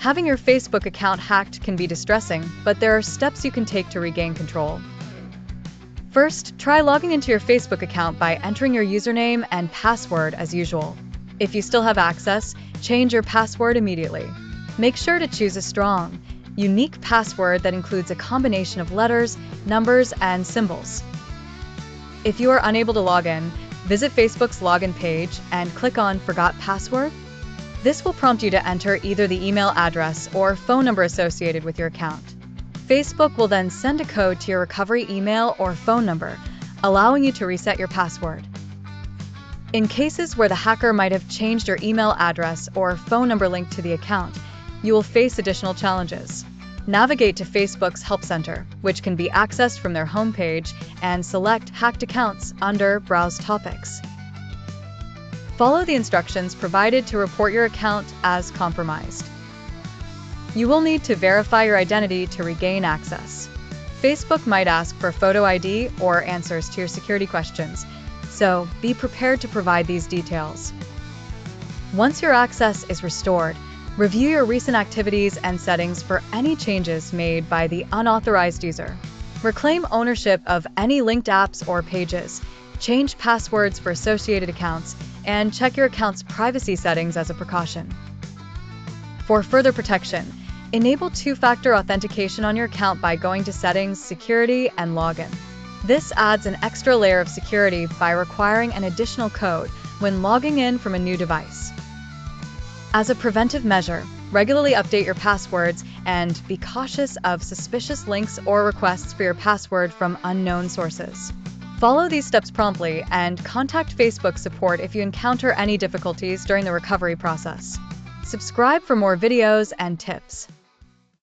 Having your Facebook account hacked can be distressing, but there are steps you can take to regain control. First, try logging into your Facebook account by entering your username and password as usual. If you still have access, change your password immediately. Make sure to choose a strong, unique password that includes a combination of letters, numbers, and symbols. If you are unable to log in, visit Facebook's login page and click on Forgot Password. This will prompt you to enter either the email address or phone number associated with your account. Facebook will then send a code to your recovery email or phone number, allowing you to reset your password. In cases where the hacker might have changed your email address or phone number linked to the account, you will face additional challenges. Navigate to Facebook's Help Center, which can be accessed from their homepage, and select Hacked Accounts under Browse Topics. Follow the instructions provided to report your account as compromised. You will need to verify your identity to regain access. Facebook might ask for photo ID or answers to your security questions, so be prepared to provide these details. Once your access is restored, review your recent activities and settings for any changes made by the unauthorized user. Reclaim ownership of any linked apps or pages, change passwords for associated accounts, and check your account's privacy settings as a precaution. For further protection, enable two-factor authentication on your account by going to Settings, Security, and Login. This adds an extra layer of security by requiring an additional code when logging in from a new device. As a preventive measure, regularly update your passwords and be cautious of suspicious links or requests for your password from unknown sources. Follow these steps promptly and contact Facebook support if you encounter any difficulties during the recovery process. Subscribe for more videos and tips.